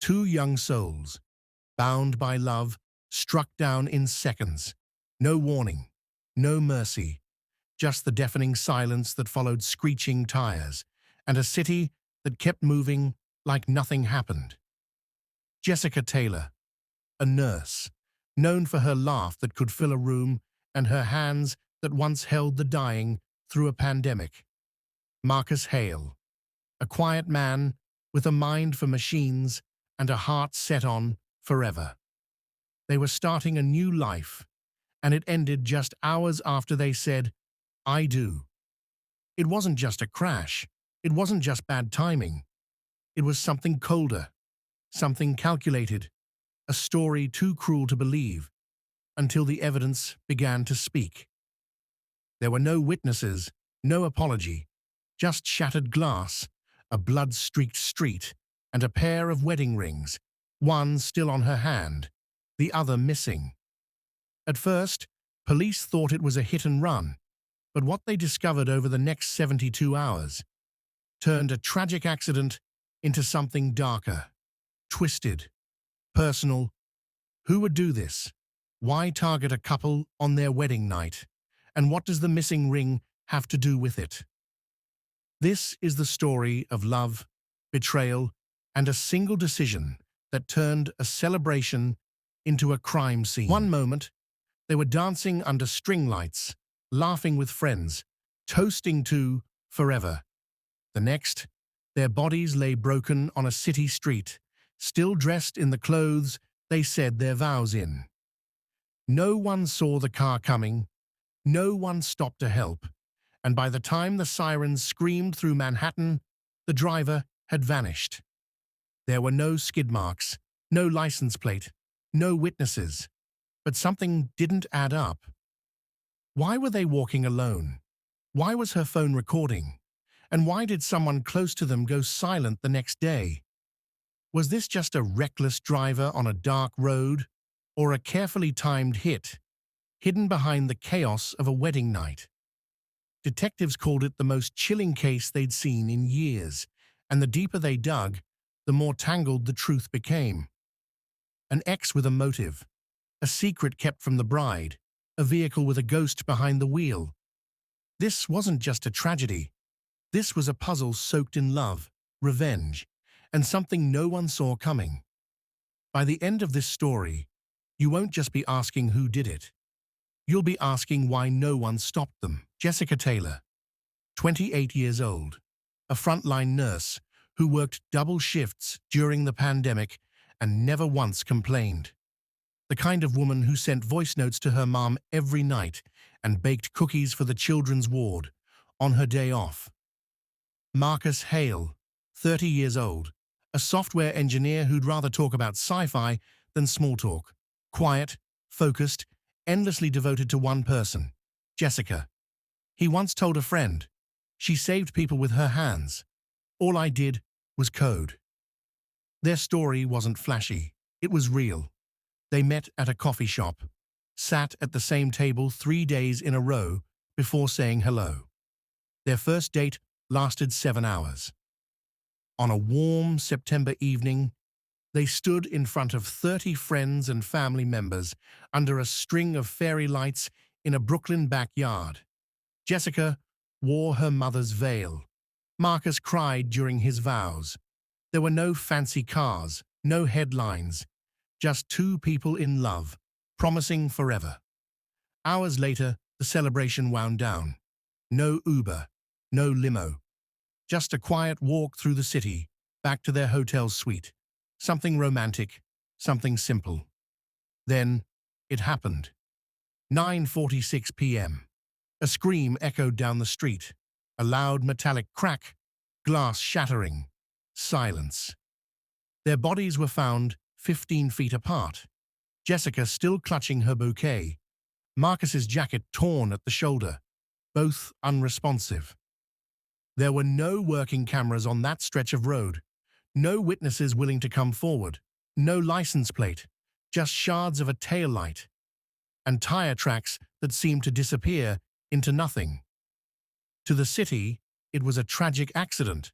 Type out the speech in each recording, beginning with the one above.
Two young souls, bound by love, struck down in seconds. No warning, no mercy, just the deafening silence that followed screeching tires, and a city that kept moving like nothing happened. Jessica Taylor, a nurse, known for her laugh that could fill a room and her hands that once held the dying through a pandemic. Marcus Hale, a quiet man with a mind for machines and a heart set on forever. They were starting a new life, and it ended just hours after they said, "I do." It wasn't just a crash. It wasn't just bad timing. It was something colder, something calculated, a story too cruel to believe, until the evidence began to speak. There were no witnesses, no apology, just shattered glass, a blood-streaked street, and a pair of wedding rings, one still on her hand, the other missing. At first, police thought it was a hit and run, but what they discovered over the next 72 hours turned a tragic accident into something darker, twisted, personal. Who would do this? Why target a couple on their wedding night? And what does the missing ring have to do with it? This is the story of love, betrayal, and a single decision that turned a celebration into a crime scene. One moment, they were dancing under string lights, laughing with friends, toasting to forever. The next, their bodies lay broken on a city street, still dressed in the clothes they said their vows in. No one saw the car coming, no one stopped to help, and by the time the sirens screamed through Manhattan, the driver had vanished. There were no skid marks, no license plate, no witnesses, but something didn't add up. Why were they walking alone? Why was her phone recording? And why did someone close to them go silent the next day? Was this just a reckless driver on a dark road, or a carefully timed hit, hidden behind the chaos of a wedding night? Detectives called it the most chilling case they'd seen in years, and the deeper they dug, the more tangled the truth became. An ex with a motive, a secret kept from the bride, a vehicle with a ghost behind the wheel. This wasn't just a tragedy. This was a puzzle soaked in love, revenge, and something no one saw coming. By the end of this story, you won't just be asking who did it. You'll be asking why no one stopped them. Jessica Taylor, 28 years old, a frontline nurse who worked double shifts during the pandemic and never once complained. The kind of woman who sent voice notes to her mom every night and baked cookies for the children's ward on her day off. Marcus Hale, 30 years old, a software engineer who'd rather talk about sci-fi than small talk. Quiet, focused, endlessly devoted to one person, Jessica. He once told a friend, "She saved people with her hands. All I did was code." Their story wasn't flashy. It was real. They met at a coffee shop, sat at the same table 3 days in a row before saying hello. Their first date lasted 7 hours. On a warm September evening, they stood in front of 30 friends and family members under a string of fairy lights in a Brooklyn backyard. Jessica wore her mother's veil. Marcus cried during his vows. There were no fancy cars, no headlines, just two people in love, promising forever. Hours later, the celebration wound down. No Uber, no limo. Just a quiet walk through the city, back to their hotel suite. Something romantic, something simple. Then, it happened. 9:46 p.m. A scream echoed down the street. A loud metallic crack, glass shattering. Silence. Their bodies were found 15 feet apart. Jessica still clutching her bouquet. Marcus's jacket torn at the shoulder. Both unresponsive. There were no working cameras on that stretch of road. No witnesses willing to come forward. No license plate. Just shards of a taillight. And tire tracks that seemed to disappear into nothing. To the city, it was a tragic accident.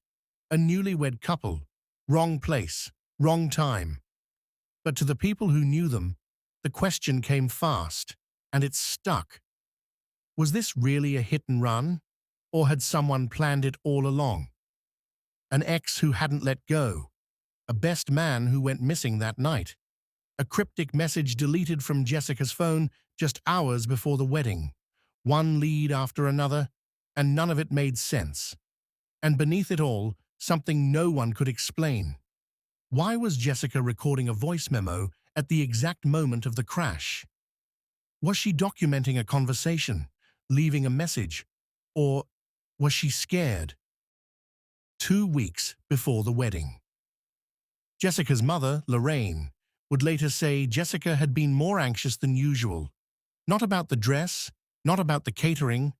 A newlywed couple. Wrong place. Wrong time. But to the people who knew them, the question came fast, and it stuck. Was this really a hit and run, or had someone planned it all along? An ex who hadn't let go, a best man who went missing that night, a cryptic message deleted from Jessica's phone just hours before the wedding, one lead after another, and none of it made sense. And beneath it all, something no one could explain. Why was Jessica recording a voice memo at the exact moment of the crash? Was she documenting a conversation, leaving a message, or was she scared? 2 weeks before the wedding. Jessica's mother, Lorraine, would later say Jessica had been more anxious than usual. Not about the dress, not about the catering,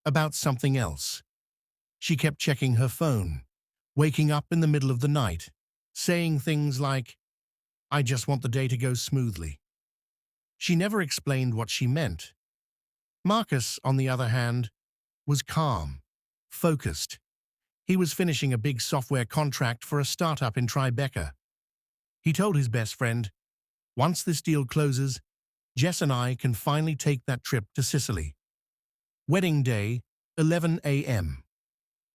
about something else. She kept checking her phone, waking up in the middle of the night, saying things like, "I just want the day to go smoothly." She never explained what she meant. Marcus, on the other hand, was calm, focused. He was finishing a big software contract for a startup in Tribeca. He told his best friend, "Once this deal closes, Jess and I can finally take that trip to Sicily." Wedding day, 11 a.m.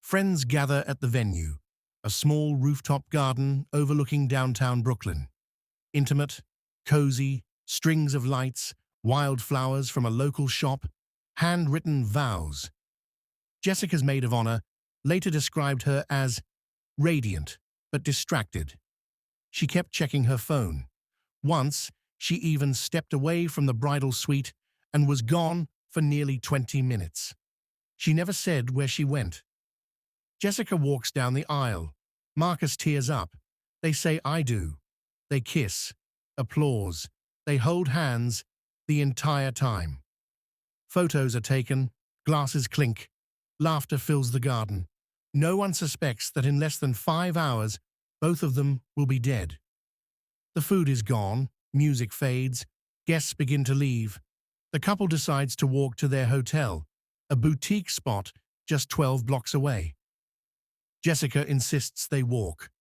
Friends gather at the venue, a small rooftop garden overlooking downtown Brooklyn. Intimate, cozy, strings of lights, wildflowers from a local shop, handwritten vows. Jessica's maid of honor later described her as radiant but distracted. She kept checking her phone. Once, she even stepped away from the bridal suite and was gone for nearly 20 minutes. She never said where she went. Jessica walks down the aisle. Marcus tears up. They say "I do." They kiss, applause. They hold hands the entire time. Photos are taken, glasses clink, laughter fills the garden. No one suspects that in less than 5 hours, both of them will be dead. The food is gone, music fades, guests begin to leave. The couple decides to walk to their hotel, a boutique spot just 12 blocks away. Jessica insists they walk.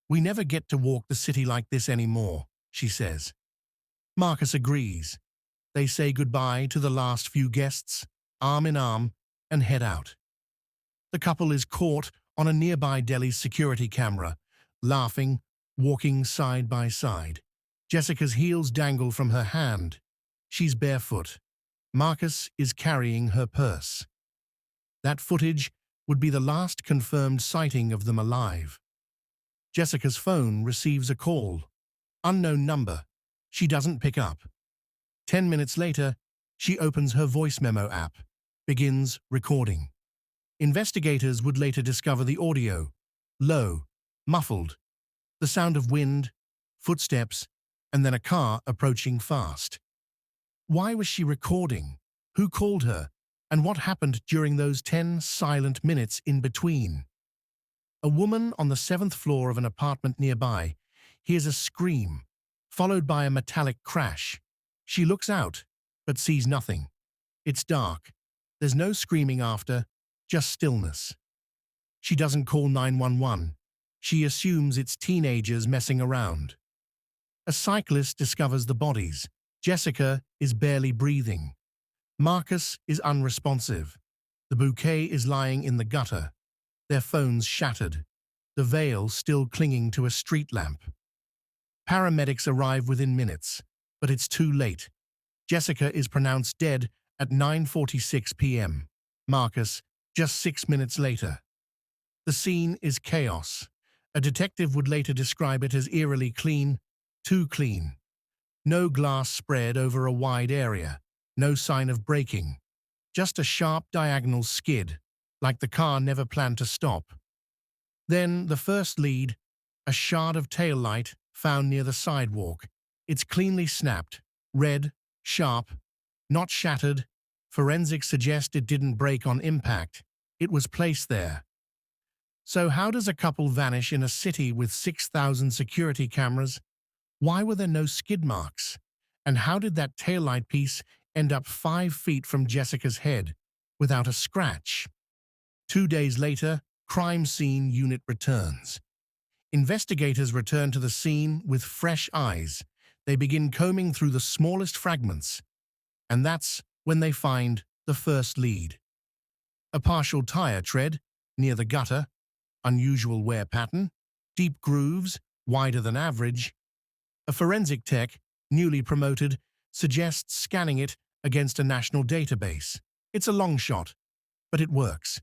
"We never get to walk the city like this anymore," she says. Marcus agrees. They say goodbye to the last few guests, arm in arm, and head out. The couple is caught on a nearby deli's security camera, laughing, walking side by side. Jessica's heels dangle from her hand. She's barefoot. Marcus is carrying her purse. That footage would be the last confirmed sighting of them alive. Jessica's phone receives a call. Unknown number. She doesn't pick up. 10 minutes later, she opens her voice memo app, begins recording. Investigators would later discover the audio. Low, muffled. The sound of wind, footsteps, and then a car approaching fast. Why was she recording? Who called her? And what happened during those 10 silent minutes in between? A woman on the 7th floor of an apartment nearby hears a scream, followed by a metallic crash. She looks out, but sees nothing. It's dark. There's no screaming after, just stillness. She doesn't call 911. She assumes it's teenagers messing around. A cyclist discovers the bodies. Jessica is barely breathing. Marcus is unresponsive. The bouquet is lying in the gutter. Their phones shattered. The veil still clinging to a street lamp. Paramedics arrive within minutes, but it's too late. Jessica is pronounced dead at 9:46 p.m. Marcus, just 6 minutes later. The scene is chaos. A detective would later describe it as eerily clean, too clean. No glass spread over a wide area, no sign of braking. Just a sharp diagonal skid, like the car never planned to stop. Then the first lead, a shard of taillight found near the sidewalk. It's cleanly snapped, red, sharp, not shattered. Forensics suggest it didn't break on impact. It was placed there. So how does a couple vanish in a city with 6,000 security cameras? Why were there no skid marks? And how did that taillight piece end up 5 feet from Jessica's head without a scratch? 2 days later, crime scene unit returns. Investigators return to the scene with fresh eyes. They begin combing through the smallest fragments, and that's when they find the first lead. A partial tire tread near the gutter, unusual wear pattern, deep grooves, wider than average. A forensic tech, newly promoted, suggests scanning it against a national database. It's a long shot, but it works.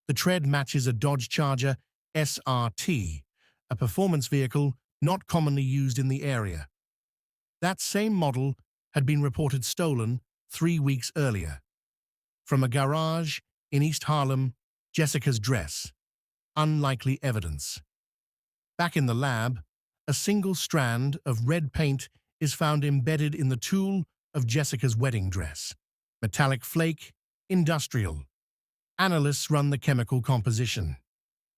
The tread matches a Dodge Charger SRT, a performance vehicle not commonly used in the area. That same model had been reported stolen 3 weeks earlier. From a garage in East Harlem, Jessica's dress. Unlikely evidence. Back in the lab, a single strand of red paint is found embedded in the tulle of Jessica's wedding dress. Metallic flake, industrial. Analysts run the chemical composition.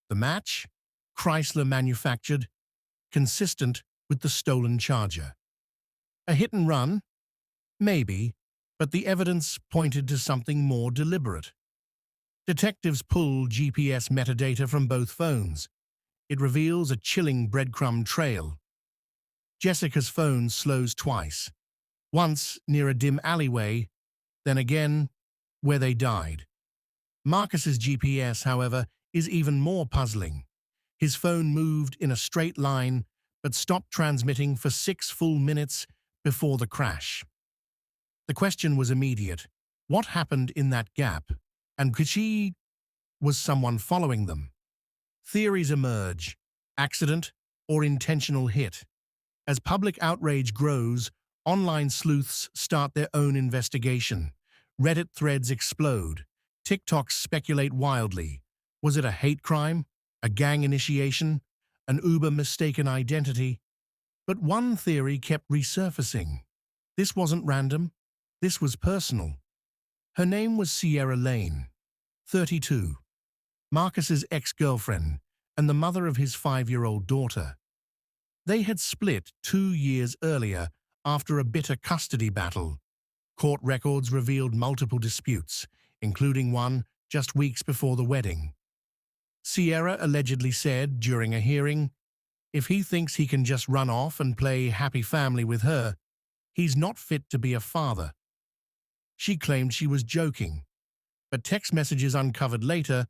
The match? Chrysler manufactured, consistent with the stolen Charger. A hit and run? Maybe, but the evidence pointed to something more deliberate. Detectives pull GPS metadata from both phones. It reveals a chilling breadcrumb trail. Jessica's phone slows twice, once near a dim alleyway, then again where they died. Marcus's GPS, however, is even more puzzling. His phone moved in a straight line but stopped transmitting for 6 full minutes before the crash. The question was immediate. What happened in that gap? And was someone following them? Theories emerge: accident or intentional hit. As public outrage grows, online sleuths start their own investigation. Reddit threads explode. TikToks speculate wildly. Was it a hate crime? A gang initiation? An Uber mistaken identity? But one theory kept resurfacing. This wasn't random. This was personal. Her name was Sierra Lane, 32, Marcus's ex-girlfriend and the mother of his 5-year-old daughter. They had split 2 years earlier after a bitter custody battle. Court records revealed multiple disputes, including one just weeks before the wedding. Sierra allegedly said during a hearing, if he thinks he can just run off and play happy family with her, he's not fit to be a father. She claimed she was joking, but text messages uncovered later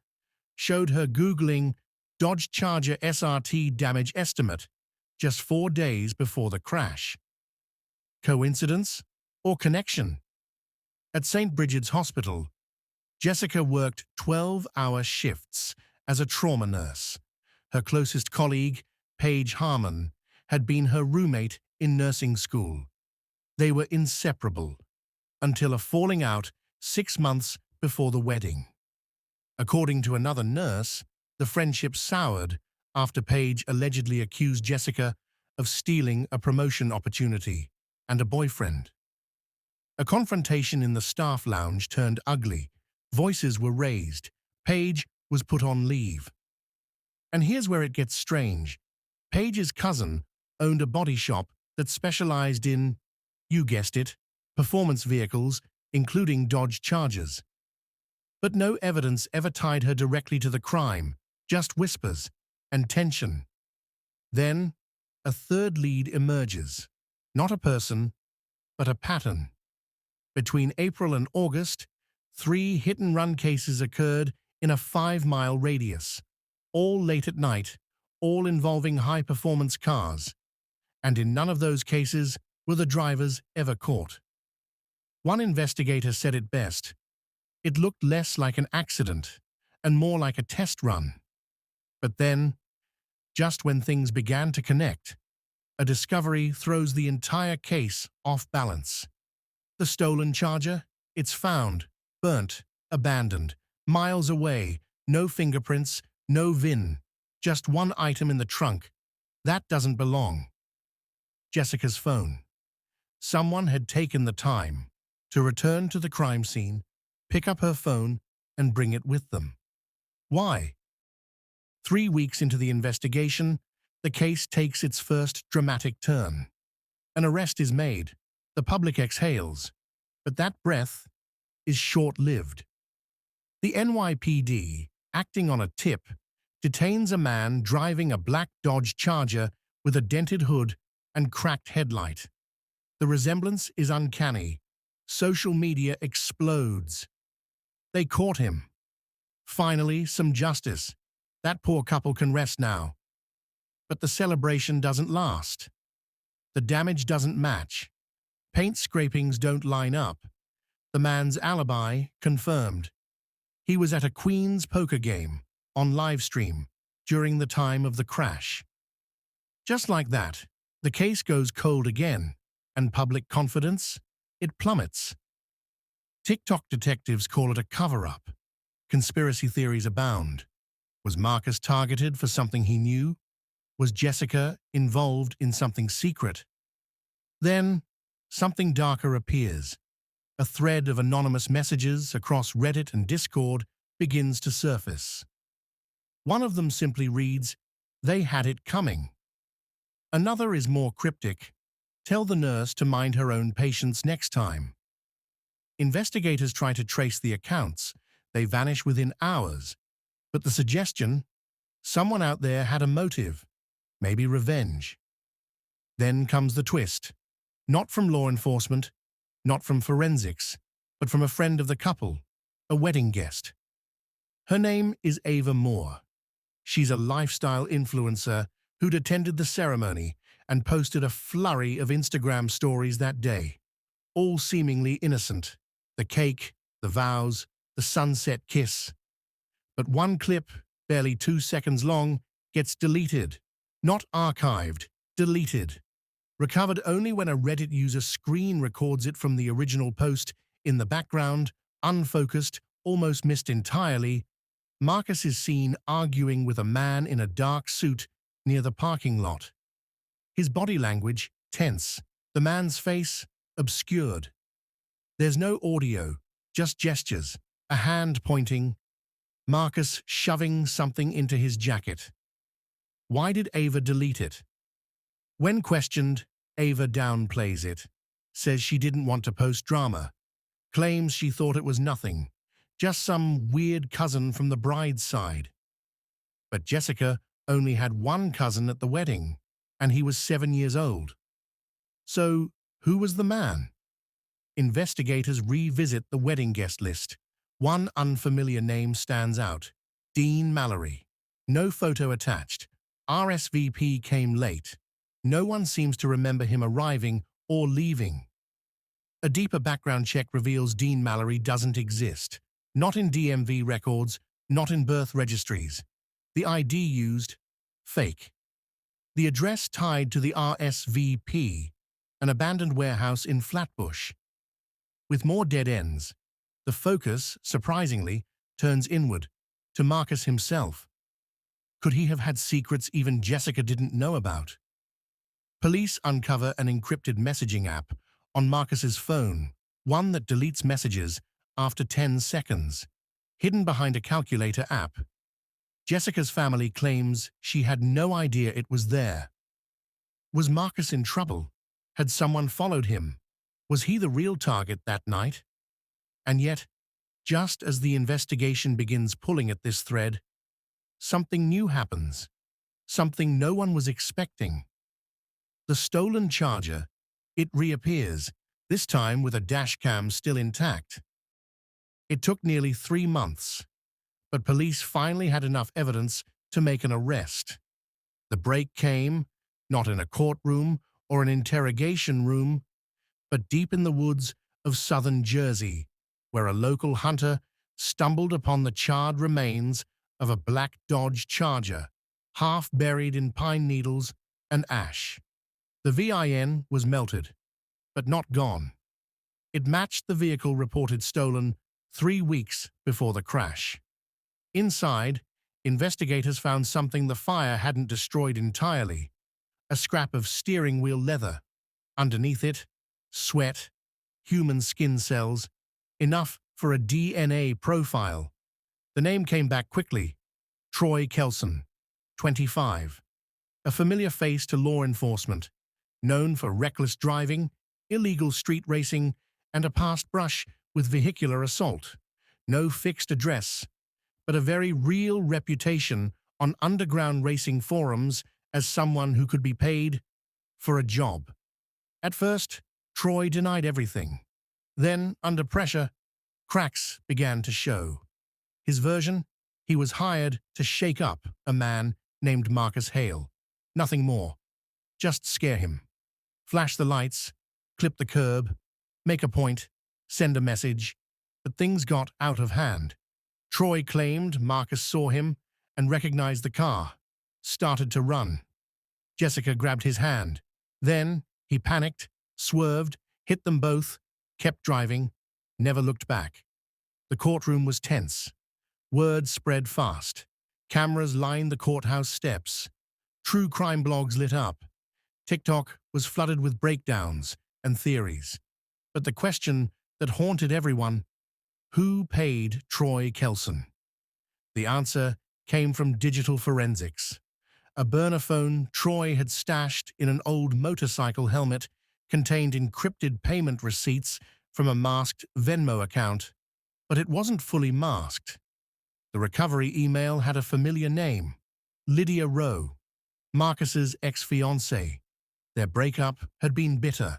showed her Googling Dodge Charger SRT damage estimate just 4 days before the crash. Coincidence or connection? At St. Bridget's Hospital, Jessica worked 12-hour shifts as a trauma nurse. Her closest colleague, Paige Harmon, had been her roommate in nursing school. They were inseparable until a falling out 6 months before the wedding. According to another nurse, the friendship soured after Paige allegedly accused Jessica of stealing a promotion opportunity and a boyfriend. A confrontation in the staff lounge turned ugly. Voices were raised. Paige was put on leave. And here's where it gets strange. Paige's cousin owned a body shop that specialized in, you guessed it, performance vehicles, including Dodge Chargers. But no evidence ever tied her directly to the crime, just whispers and tension. Then, a third lead emerges. Not a person, but a pattern. Between April and August, 3 hit-and-run cases occurred in a 5-mile radius, all late at night, all involving high-performance cars. And in none of those cases were the drivers ever caught. One investigator said it best. It looked less like an accident and more like a test run. But then, just when things began to connect, a discovery throws the entire case off balance. The stolen Charger? It's found, burnt, abandoned, miles away, no fingerprints, no VIN, just one item in the trunk. That doesn't belong. Jessica's phone. Someone had taken the time to return to the crime scene, pick up her phone, and bring it with them. Why? 3 weeks into the investigation, the case takes its first dramatic turn. An arrest is made. The public exhales. But that breath is short-lived. The NYPD, acting on a tip, detains a man driving a black Dodge Charger with a dented hood and cracked headlight. The resemblance is uncanny. Social media explodes. They caught him. Finally, some justice. That poor couple can rest now. But the celebration doesn't last. The damage doesn't match. Paint scrapings don't line up. The man's alibi confirmed. He was at a Queen's poker game on live stream during the time of the crash. Just like that, the case goes cold again, and public confidence, it plummets. TikTok detectives call it a cover-up. Conspiracy theories abound. Was Marcus targeted for something he knew? Was Jessica involved in something secret? Then, something darker appears. A thread of anonymous messages across Reddit and Discord begins to surface. One of them simply reads, "They had it coming." Another is more cryptic. "Tell the nurse to mind her own patients next time." Investigators try to trace the accounts. They vanish within hours. But the suggestion, someone out there had a motive, maybe revenge. Then comes the twist. Not from law enforcement, not from forensics, but from a friend of the couple, a wedding guest. Her name is Ava Moore. She's a lifestyle influencer who'd attended the ceremony and posted a flurry of Instagram stories that day, all seemingly innocent. The cake, the vows, the sunset kiss. But one clip, barely 2 seconds long, gets deleted. Not archived, deleted. Recovered only when a Reddit user screen records it from the original post. In the background, unfocused, almost missed entirely, Marcus is seen arguing with a man in a dark suit near the parking lot. His body language tense, the man's face obscured. There's no audio, just gestures, a hand pointing, Marcus shoving something into his jacket. Why did Ava delete it? When questioned, Ava downplays it, says she didn't want to post drama, claims she thought it was nothing, just some weird cousin from the bride's side. But Jessica only had one cousin at the wedding, and he was 7 years old. So, who was the man? Investigators revisit the wedding guest list. One unfamiliar name stands out, Dean Mallory. No photo attached. RSVP came late. No one seems to remember him arriving or leaving. A deeper background check reveals Dean Mallory doesn't exist. Not in DMV records, not in birth registries. The ID used, fake. The address tied to the RSVP, an abandoned warehouse in Flatbush. With more dead ends, the focus, surprisingly, turns inward, to Marcus himself. Could he have had secrets even Jessica didn't know about? Police uncover an encrypted messaging app on Marcus's phone, one that deletes messages after 10 seconds, hidden behind a calculator app. Jessica's family claims she had no idea it was there. Was Marcus in trouble? Had someone followed him? Was he the real target that night? And yet, just as the investigation begins pulling at this thread, something new happens, something no one was expecting. The stolen Charger, it reappears, this time with a dashcam still intact. It took nearly 3 months, but police finally had enough evidence to make an arrest. The break came, not in a courtroom or an interrogation room, but deep in the woods of southern Jersey, where a local hunter stumbled upon the charred remains of a black Dodge Charger, half buried in pine needles and ash. The VIN was melted, but not gone. It matched the vehicle reported stolen 3 weeks before the crash. Inside, investigators found something the fire hadn't destroyed entirely, a scrap of steering wheel leather. Underneath it, sweat, human skin cells, enough for a DNA profile. The name came back quickly. Troy Kelson, 25. A familiar face to law enforcement, known for reckless driving, illegal street racing, and a past brush with vehicular assault. No fixed address, but a very real reputation on underground racing forums as someone who could be paid for a job. At first, Troy denied everything. Then, under pressure, cracks began to show. His version? He was hired to shake up a man named Marcus Hale. Nothing more. Just scare him. Flash the lights, clip the curb, make a point, send a message. But things got out of hand. Troy claimed Marcus saw him and recognized the car, started to run. Jessica grabbed his hand. Then he panicked, swerved, hit them both, kept driving, never looked back. The courtroom was tense. Word spread fast. Cameras lined the courthouse steps. True crime blogs lit up. TikTok was flooded with breakdowns and theories. But the question that haunted everyone: who paid Troy Kelson? The answer came from digital forensics. A burner phone Troy had stashed in an old motorcycle helmet contained encrypted payment receipts from a masked Venmo account, but it wasn't fully masked. The recovery email had a familiar name: Lydia Rowe, Marcus's ex-fiancée. Their breakup had been bitter.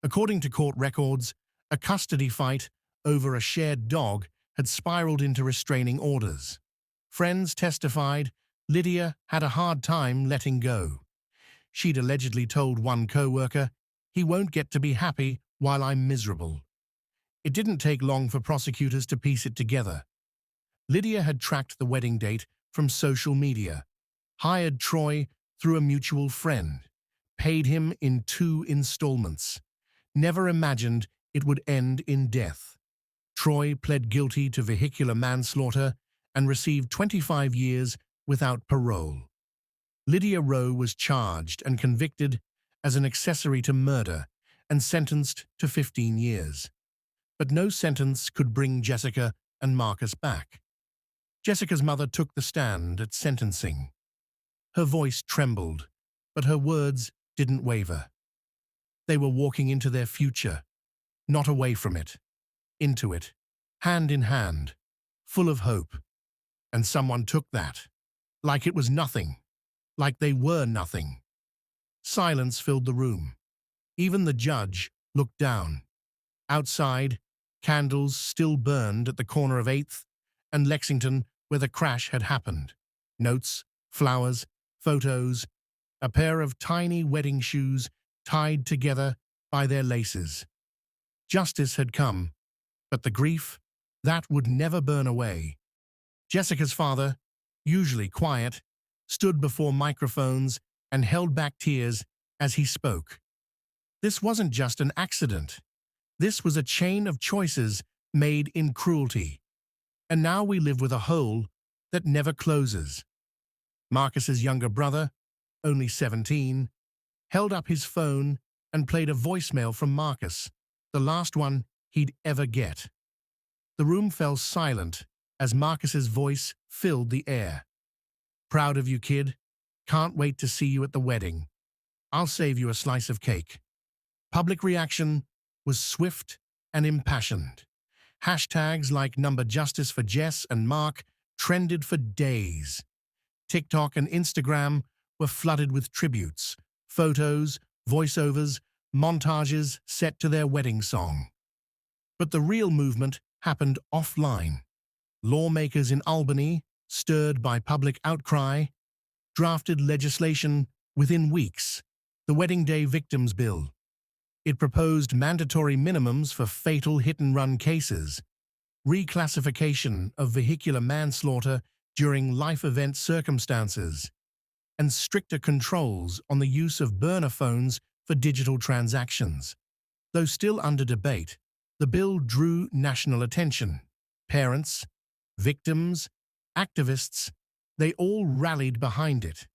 According to court records, a custody fight over a shared dog had spiraled into restraining orders. Friends testified Lydia had a hard time letting go. She'd allegedly told one co-worker, "He won't get to be happy while I'm miserable." It didn't take long for prosecutors to piece it together. Lydia had tracked the wedding date from social media, hired Troy through a mutual friend, paid him in 2 installments, never imagined it would end in death. Troy pled guilty to vehicular manslaughter and received 25 years without parole. Lydia Rowe was charged and convicted as an accessory to murder and sentenced to 15 years. But no sentence could bring Jessica and Marcus back. Jessica's mother took the stand at sentencing. Her voice trembled, but her words didn't waver. They were walking into their future, not away from it, into it, hand in hand, full of hope. And someone took that, like it was nothing, like they were nothing. Silence filled the room. Even the judge looked down. Outside, candles still burned at the corner of 8th and Lexington where the crash had happened. Notes, flowers, photos, a pair of tiny wedding shoes tied together by their laces. Justice had come, but the grief, that would never burn away. Jessica's father, usually quiet, stood before microphones and held back tears as he spoke. This wasn't just an accident. This was a chain of choices made in cruelty. And now we live with a hole that never closes. Marcus's younger brother, only 17, held up his phone and played a voicemail from Marcus, the last one he'd ever get. The room fell silent as Marcus's voice filled the air. "Proud of you, kid. Can't wait to see you at the wedding. I'll save you a slice of cake." Public reaction was swift and impassioned. Hashtags like #Justice for Jess and Mark trended for days. TikTok and Instagram were flooded with tributes, photos, voiceovers, montages set to their wedding song. But the real movement happened offline. Lawmakers in Albany, stirred by public outcry, drafted legislation within weeks, the Wedding Day Victims Bill. It proposed mandatory minimums for fatal hit-and-run cases, reclassification of vehicular manslaughter during life event circumstances, and stricter controls on the use of burner phones for digital transactions. Though still under debate, the bill drew national attention. Parents, victims, activists, they all rallied behind it.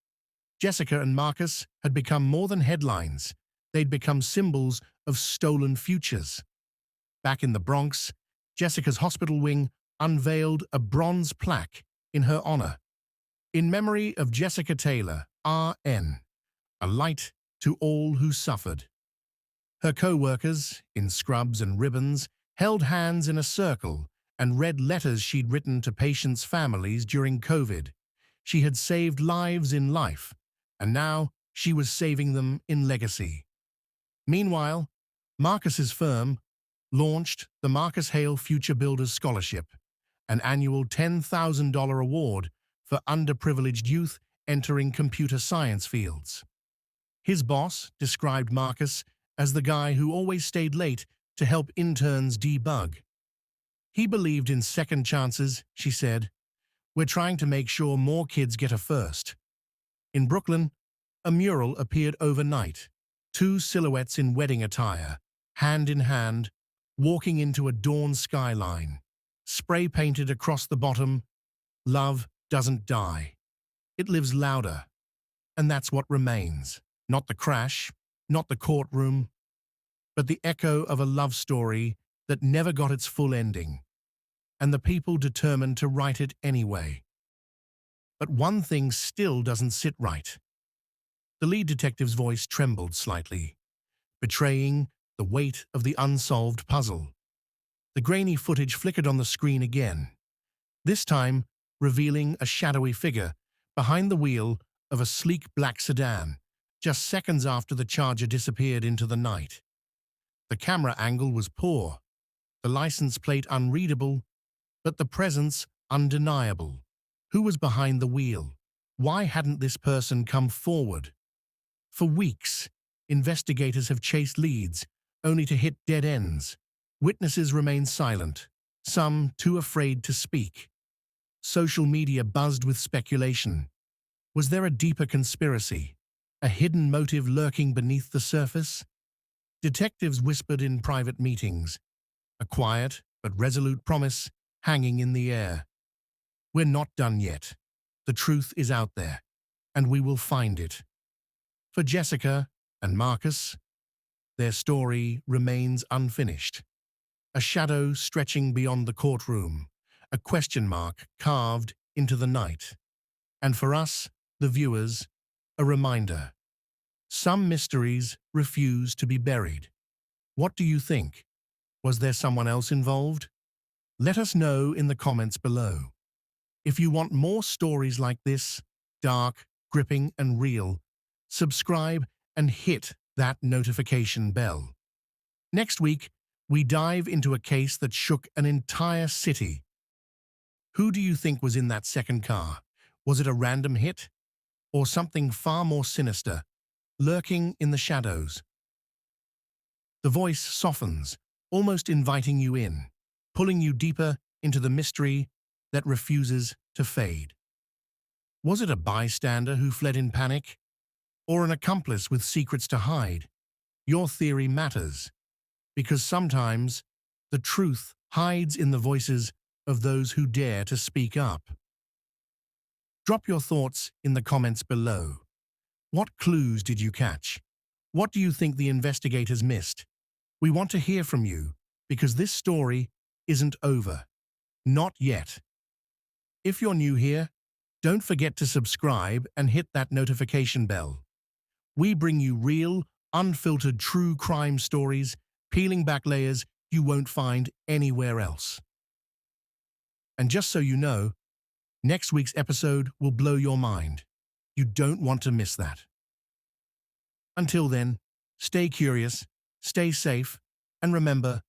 Jessica and Marcus had become more than headlines. They'd become symbols of stolen futures. Back in the Bronx, Jessica's hospital wing unveiled a bronze plaque in her honor. "In memory of Jessica Taylor, RN, a light to all who suffered." Her co-workers, in scrubs and ribbons, held hands in a circle and read letters she'd written to patients' families during COVID. She had saved lives in life, and now she was saving them in legacy. Meanwhile, Marcus's firm launched the Marcus Hale Future Builders Scholarship, an annual $10,000 award for underprivileged youth entering computer science fields. His boss described Marcus as the guy who always stayed late to help interns debug. He believed in second chances, she said. We're trying to make sure more kids get a first. In Brooklyn, a mural appeared overnight. Two silhouettes in wedding attire, hand in hand, walking into a dawn skyline. Spray painted across the bottom, "Love doesn't die. It lives louder." And that's what remains. Not the crash, not the courtroom, but the echo of a love story that never got its full ending, and the people determined to write it anyway. But one thing still doesn't sit right. The lead detective's voice trembled slightly, betraying the weight of the unsolved puzzle. The grainy footage flickered on the screen again, this time revealing a shadowy figure behind the wheel of a sleek black sedan, just seconds after the Charger disappeared into the night. The camera angle was poor, the license plate unreadable, but the presence undeniable. Who was behind the wheel? Why hadn't this person come forward? For weeks, investigators have chased leads, only to hit dead ends. Witnesses remain silent, some too afraid to speak. Social media buzzed with speculation. Was there a deeper conspiracy? A hidden motive lurking beneath the surface? Detectives whispered in private meetings, a quiet but resolute promise hanging in the air. We're not done yet. The truth is out there, and we will find it. For Jessica and Marcus, their story remains unfinished. A shadow stretching beyond the courtroom, a question mark carved into the night. And for us, the viewers, a reminder. Some mysteries refuse to be buried. What do you think? Was there someone else involved? Let us know in the comments below. If you want more stories like this, dark, gripping, and real, subscribe and hit that notification bell. Next week, we dive into a case that shook an entire city. Who do you think was in that second car? Was it a random hit? Or something far more sinister, lurking in the shadows? The voice softens, almost inviting you in, pulling you deeper into the mystery that refuses to fade. Was it a bystander who fled in panic? Or an accomplice with secrets to hide? Your theory matters, because sometimes the truth hides in the voices of those who dare to speak up. Drop your thoughts in the comments below. What clues did you catch? What do you think the investigators missed? We want to hear from you, because this story isn't over. Not yet. If you're new here, don't forget to subscribe and hit that notification bell. We bring you real, unfiltered true crime stories, peeling back layers you won't find anywhere else. And just so you know, next week's episode will blow your mind. You don't want to miss that. Until then, stay curious, stay safe, and remember,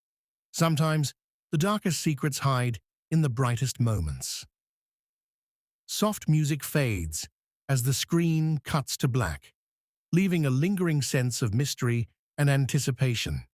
sometimes the darkest secrets hide in the brightest moments. Soft music fades as the screen cuts to black, leaving a lingering sense of mystery and anticipation.